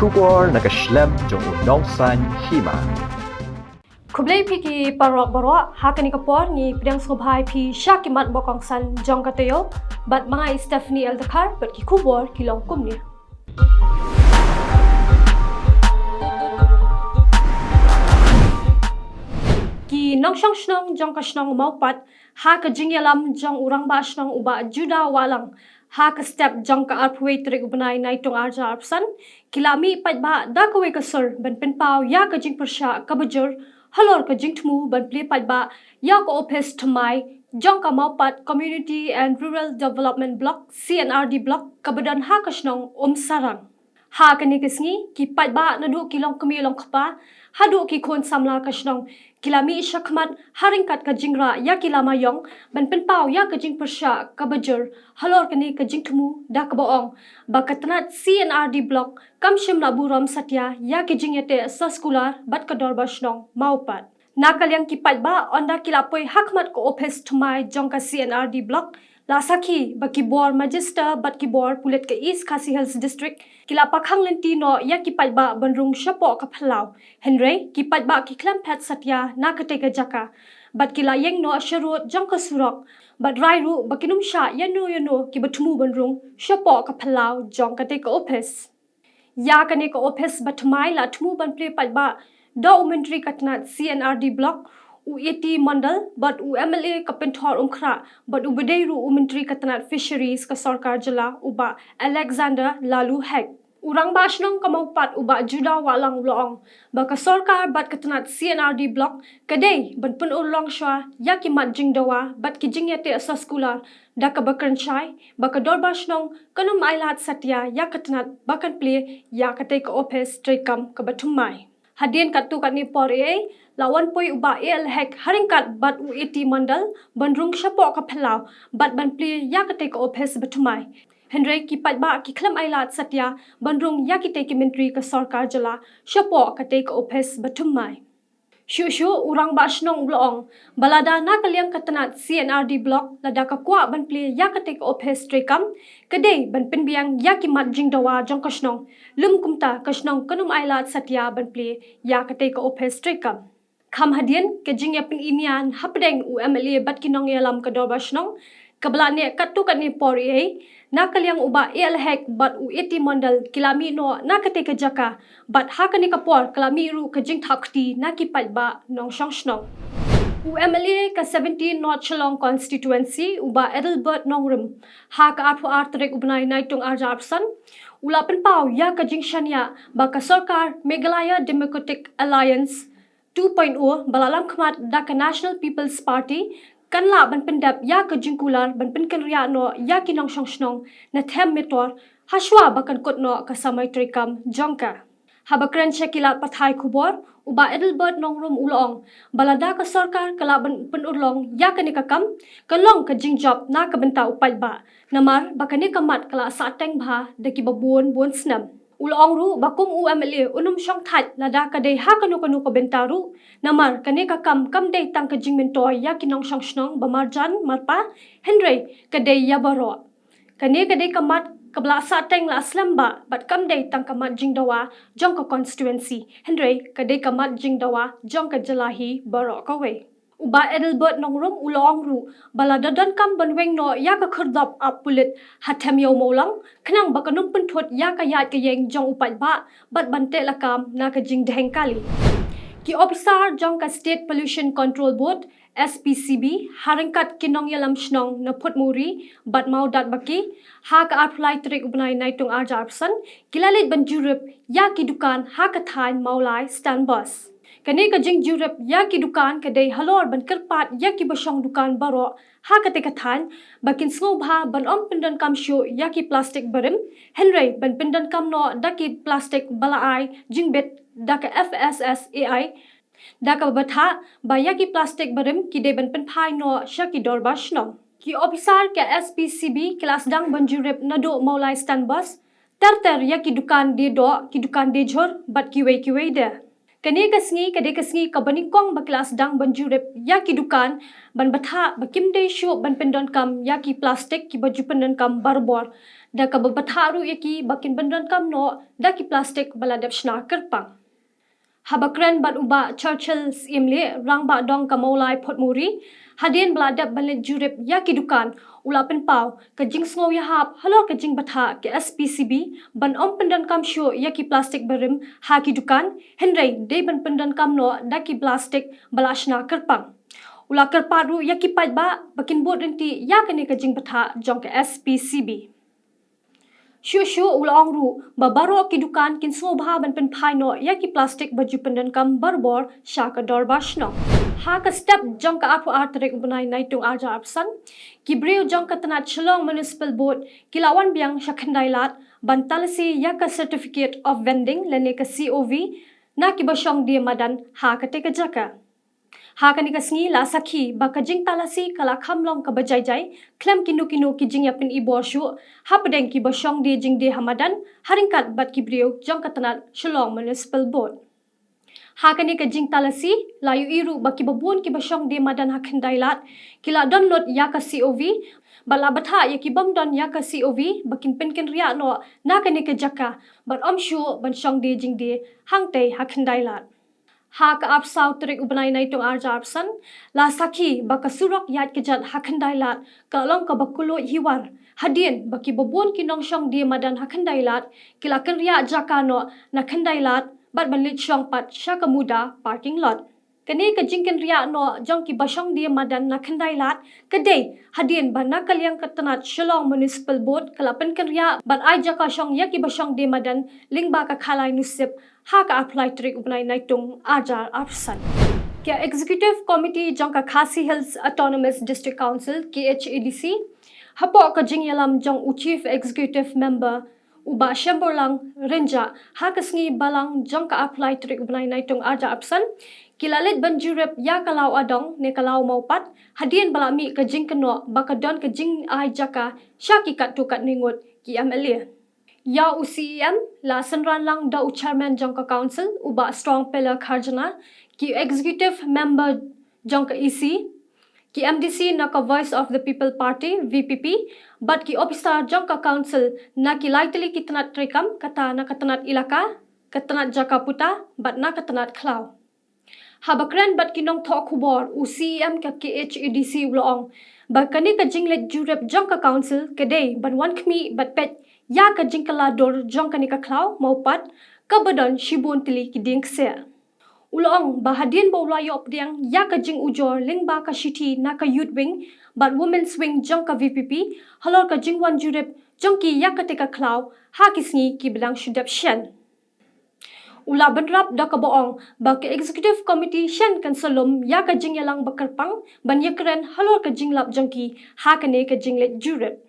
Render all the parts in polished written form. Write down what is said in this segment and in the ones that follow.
Khubor nakaslem Jong Nongsan Hima. Kublai piki parok hakani kapor ni pidang sobhai pi syakimat Bakongsan Jong Taïew bat mga Stephanie Eldakar bat ki Khubor kilong kumni. Ki nong shnong Jong kashnong maupat ha ka jingyalam Jong urang ba shnong uba juda walang ha ka step Jong ka arpway trik ubanay na itong arja arpsan kilami pat ba da kawe ka sir ban penpau ya ka jing persya ka bajur halor ka jing tmu ban ple pat ba ya ka office tmai Jong ka maupat Community and Rural Development Block CNRD Block kabadan ha ka shnong sarang ha ka ni kisngi ki pat ba na du kilong kumilong kapa hadu ki kon samla ka shnong kilami shakmat haringkat ka jingra ya kilama yong ban penpau ya ka jing persya ka bajur halor kani ka jing tmu da ka boong bakatnat CNRD block kam shimla buram satya ya ki jing yate sa skular bat ka dor bashnong maupat nakalyang kipat ba onda kilapoi hakmat ko office tmai Jong ka CNRD block Lasaki baki bor magister bat ki bor pulet ke East Khasi Hills District kila pakhang lentino ya kipat ba bandrung syapo ka phalau Henry kipat ba ki klampat satya na kate ka jaka bat kila yeng no sharut Jong ka surok bat rairu bakinum sha yano ki batmu bandrung syapo ka phalau Jong kate ka office ya kane ka office batmai la thmu ban ple pat ba documentary katnat CNRD block U80 mandal but UMLA kapenthor umkhra but ubedeiru menteri katanat fisheries ka sarkar jela uba Alexander Lalu Hek urang bashnong kamaupat uba juda walang loong ba ka sarkar bat katanat CNRD block kadai ban pun ulong shwa ya ki mat jingdawa bat ki jingyate asa skular da ka bakran chai ba ka dor bashnong kanum ailat satya ya katanat bakan ple ya katai ka office trekam ka bathumai hadien katu kat ni por lawan poi uba el hek haringkat bat U80 mandal bandrung syapo ka phalau bat ban pli ya ka take office batumai Henry ki pat ba ki khlam ailat satya bandrung ya ki take menteri ka sarkar jala syapo ka take office batumai Shushu urang bashnong blong balada na kalyang katanat CNRD block lada ka kwa ban pli ya ka take office trekam kadai ban penbiang ya ki mat jingdawa Jong kashnong lum kumta kashnong kanum ailat satya ban pli ya ka take office trekam Kam hadian ke jing ya ping imian hapdeng UMLA bat kinong yalam ka dor bashnong kabla ne katu kan ni por na kalyang uba el hek bat U80 mandal kilami no na kate ka jaka bat ha kan ni kapor kalami ru ka jing thakti na ki pat ba nong shnong UMLA ka 17 North Chalong constituency uba Edelbert nongrum ha ka arpu artrek ubnai naitung arja arsan ulapen pau ya ka jing shania ba ka sarkar Meghalaya Democratic Alliance 2.0 balalam khmat da ka National People's Party kanla ban pendap ya ka jingkular ban penkan ria no ya kinong shnong na them metor haswa bakan kotno ka samai trekam jongka habakran shakila pathai Khubor uba Edelbert nongrum ulong balada ka sarkar kala ban penulong ya ka nikakam kalong ka jingjob na ka benta upai ba namar bakani kamat kala sa teng bha da ki babon bon snam Ulong ru bakum UMLA unum syong that lada kadai ha kanu ka bentaru namar kane ka kam dei tang ka jing mentoy ya kinong syong shnong bamarjan marpa Henry kadai ya baro kane kadai kamat kabla sa teng la slamba bat kam dei tang kamat jing dawa Jong ka constituency Henry kadai kamat jing dawa Jong ka jalahi baro kawe uba Edelbert nongrum ulong ru baladadan kam banweng no ya ka khurdap ap pulit hathem yo molang khnang bakanum punthot ya ka yat ka yeng Jong upat ba bat bante lakam na ka jing deheng kali ki officer Jong ka State Pollution Control Board SPCB haringkat kinong yalam shnong na putmuri bat maudat baki ha ka apply trek ubnai naitung arja arsan kilalit banjurup ya ki dukan ha ka thain maulai stand bus Kani ka jing jurep ya ki dukan kadai halor ban kerpat ya ki basyong dukan baro ha kate kathan bakin sngo bha ban om pindan kam shu ya ki plastic barim Henry ban pindan kam no da ki plastic balaai jing bet da ka FSSAI da ka batha ba ya ki plastic barim ki de ban pen phai no sha ki dor bashno ki officer ka SPCB kelas dang ban jurep nado maulai stand bus ter ya ki dukan de do ki dukan de jhor bat ki wei de Kani kasngi kade kasngi kabaningkong baklas dang banjurep yaki dukan ban batha bakim de shu ban pendon kam yaki plastik ki baju pendon kam barbor da ka batharu yaki bakin pendon kam no da ki plastik baladap shna kerpang. Habakran bat uba Churchill's imle rang ba dong kamaulai potmuri hadien baladap balet jurep yaki dukan ulapen pau ka jing sngo ya hap halor ka jing batha ke SPCB ban om pendan kam shu yaki plastik berim haki dukan henrei de ban pendan kam no daki plastik balashna kerpang ula kerparu yaki pat ba bakin bot renti yakane ka jing batha jong ke SPCB Shu ulang ru babaro ki dukan kin sobha ban pen phai no ya ki plastic baju pendan kam barbor shaka dor bashno ha ka step jong ka apu artrek ubnai nai tung arja apsan ki breu jong ka tanat chlong municipal board kilawan biang shakhandai lat ban talasi ya ka certificate of vending lene ka COV na ki bashong dia madan ha ka te ka jaka Hakani kasngi la sakhi bakajing talasi kala khamlong ka bajai klem kinu ki jing yapin ibor shu hapdeng ki bashong de jing de hamadan haringkat bat ki briu jong katanat shalong municipal board Hakani ka jing talasi la yu iru baki babun ki bashong de madan hakhandailat kila download ya ka COV bala batha ya ki bam don ya ka COV bakin penken ria no na kani ka jaka bat om shu ban shong de jing de hangtei hakhandailat Ha ka ap sau trik ubnai nai tong arja apsan la sakhi baka surok yat ke jat hakhandai lat ka long ka bakulo hiwar hadien baki babon ki nong shong dia madan hakhandai lat kila kan ria jakano na khandai lat bat banlit shong pat shaka muda parking lot kani ka jingken ria no jong ki bashong dia madan na khandai lat kadai hadien ban na kalyang katanat shalong municipal board kala pen kan ria bat ai jaka shong ya ki bashong dia madan lingba ka khalai nusip ha ka apply trik ubnai nai tung ajar apsan Kya executive committee jong ka Khasi Hills Autonomous District Council KHADC hapo ka jingyalam jong u chief executive member uba shamborlang renja hakasngi balang jong ka apply trik ubnai nai tung ajar apsan kilalit banjurep ya kalau adong ne kalau maupat hadien balami ka jingkeno bakadon ka jing ai jaka shaki kat tu kat ningut ki MLA Ya UCM la sanran lang da chairman jong ka council uba strong pillar kharjana ki executive member jong ka EC ki MDC na ka voice of the people party VPP but ki officer jong ka council na ki lightly kitnat trikam kata na katanat ilaka katanat jaka puta but na katanat klau Habakran bat kinong tho Khubor UCM ka KHADC ulong bakani ka jinglet jurep jong ka council kadai ban wan khmi bat pet ya ka jingkala dor jong kani ka klau maupat ka badon shibun tili ki ding se ulong bahadien bo layop diang ya ka jing ujor lingba ka shiti na ka youth wing but women's wing jong ka VPP halor ka jing wan jurep jong ki ya ka te ka klau ha kisni ki bilang shudap shen Ula benrap da ka boong ba ka executive committee shen kan salom ya ka jingyalang bakarpang ban yakren halor ka jinglap jongki ha ka ne ka jinglet jurep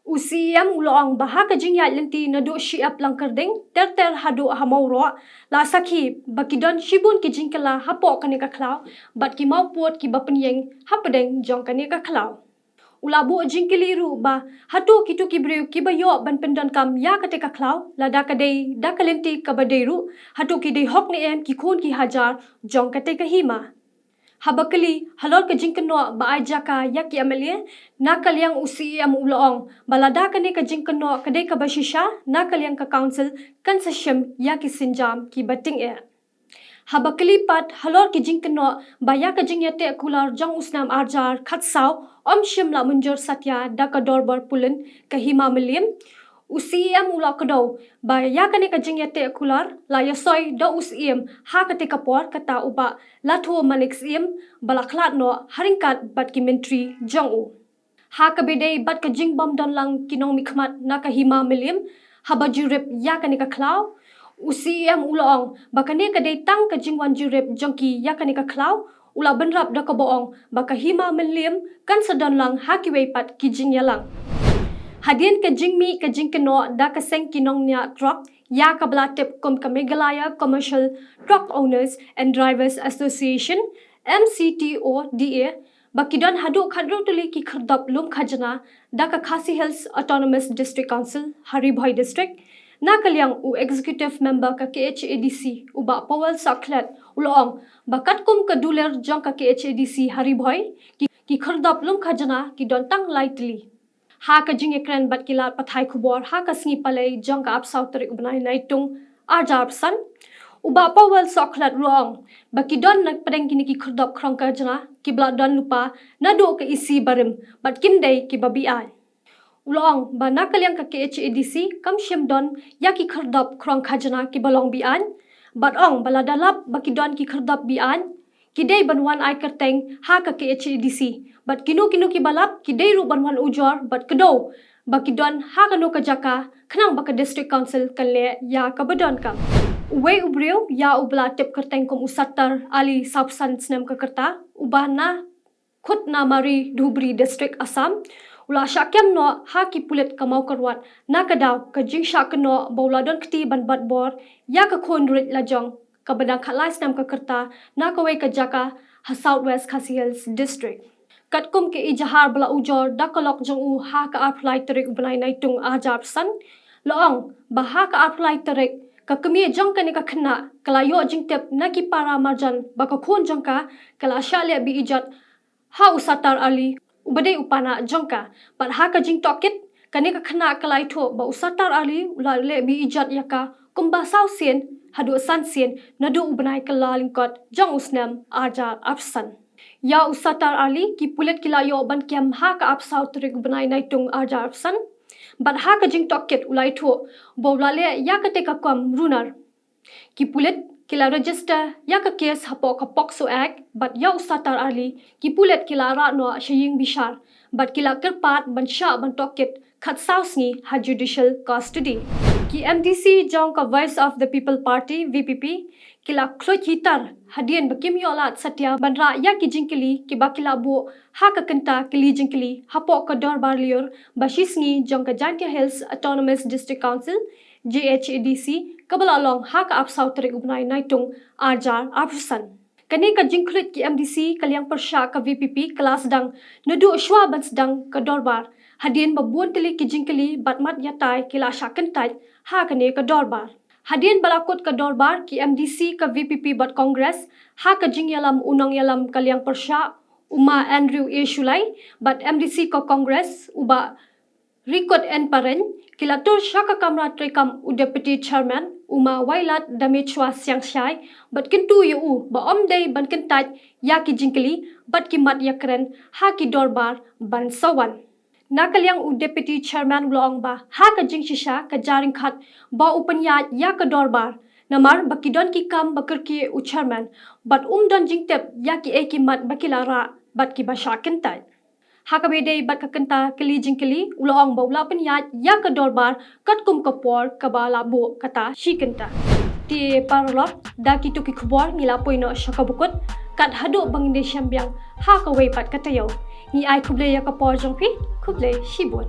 UCM ulong baha ka jingya lenti na do shi ap lang karding ter hado hamauro la sakhi bakidon shibun ki jingkala hapo ka ne ka klau bat ki mau pot ki bapenyeng hapadeng jong ka ne ka klau Ulabu jingkiliru ba hatu kitu kibriu kibayo ban pendan kam ya kate ka klau la da kadai da kalenti ka badeiru hatu ki dei hok ni em ki khon ki hajar jong kate ka hima habakali halor ka jingkano ba ai jaka ya ki amelie na kalyang UCM ulong balada kane ka jingkano kadai ka bashisha na kalyang ka council kan sasham ya ki sinjam ki bating e Habakali pat halor ki jingkano baya ka jingyate kular jong usnam arjar khatsau om shimla munjor satya daka dorbor pulen ka Hima milim UCM ula kado baya ka ne ka jingyate kular la yasoy do UCM ha ka te kapor kata uba latho manix im balaklat no haringkat bat ki mentri jong u ha ka bedei bat ka jingbom don lang kinong mikmat na ka Hima milim habajurep ya ka ne ka klau UCM ulong bakane ka dei tang ka jingwan jurep jongki ya ka ne ka klau ula benrap da ka boong baka Hima menlim kan sadon lang hakiwei pat ki jingyalang hadien ka jingmi ka jingkeno da ka seng kinong nya truck ya ka blatep kom ka Meghalaya Commercial Truck Owners and Drivers Association MCTODA bakidon hadu khadro tuli ki khardap lum khajana da ka Khasi Hills Autonomous District Council Haribhai District nakaliang u executive member ka KHADC uba Powell Saklet ulong bakat kum kaduler jong ka KHADC hariboy ki khardap lum khajana ki dontang lightly ha ka jing ekran bat kilat pathai khubor ha ka sngi palai jong ka apsau tari ubnai naitung arjarpsan uba Powell Saklet ulong baki don nak padang kini ki khardap krong ka jana ki blad don lupa nado ka isi barim bat kimdai ki babian ulong ba nakaliang ka KHADC kam shem don yaki khardap krong khajana ki balong bian bat ong baladalap baki don ki khardap bian ki dei banwan ai kerteng ha ka KHADC bat kinu ki balap ki dei ru banwan ujor bat kedo baki don ha kanu ka jaka khnang baka district council kanle ya ka badon kam Uwe ubriu ya ubla tip kerteng kum usatar ali sabsan snem ka kerta ubana khut na mari dhubri district Assam ula syakyam no ha ki pulit kamau karwat na kadaw ka jing syakno bauladon kti ban bat bor ya ka khon rit lajong ka badang khalai snem ka kerta na ka wei ka jaka ha southwest khasi hills district katkum ke ijahar bala ujor dakalok jong u ha ka apply tarik ubnai naitung ajab san loong bah ka apply tarik ka kemi jong ka ni ka khna kalayo jing tep na ki para marjan baka khon jong ka kala shale bi ijat ha usatar ali ubade upana jong ka par ha ka jing tokit kani ka khna kalai tho ba usatar ali ulale bi ijat yaka kumba sau sien hadu san sien nadu ubnai kala lingkot jong usnam ajar apsan ya usatar ali ki pulet kilayo ban kem ha ka apsau trik ubnai naitung ajar apsan bat ha ka jing tokit ulai tho bowlale ya ka te ka kam runar ki pulet kila register ya ka case hapo ka pokso act bat ya usatar ali ki pulet kila ra no shaying bishar bat kila kerpat ban sha ban tokit khat sausni ha judicial custody ki MDC jong ka voice of the people party VPP kila klochitar hadien bakim yolat satya banra ya ki jingkili ki bakila bo ha ka kenta kili jingkili hapo ka dorbar liur bashisngi jong ka Jantia Hills Autonomous District Council JHADC kabala long ha ka apsau tarik ubnai naitung ajar apsan kani ka jingklit ki MDC kaliang persya ka VPP kelas dang nadu shwa ban sedang ka dorbar hadien babuan tili ki jingkili batmat yatai kila syakentai ha kani ka dorbar hadien balakot ka dorbar ki MDC ka VPP bat Congress ha ka jing yalam unang yalam kaliang persya uma Andrew A. Shulai bat MDC ka Congress uba Rikot N. Paren kilatur syaka kamra trekam u deputy chairman uma wailat damechwa siang syai bat kentu yu ba omdei ban kentat ya ki jingkeli bat kimat yakren ha ki dorbar ban sawan nakaliang u deputy chairman ulong ba ha ka jing shisha ka jaring khat ba upanya ya ka dorbar namar bakidon ki kam bakar ki u chairman bat don jingtep ya ki ekimat bakilara bat ki basha kentat hakabede bat kakenta keli jingkeli ulong bawla penyat ya ka dorbar kat kum kapor kabala bo kata shikenta ti parlot da kitu ki khubor ngila poino shakabukut kat hadu banginde syambyang ha ka wei pat katayo ni ai khuble ya kapor jongpi khuble shibon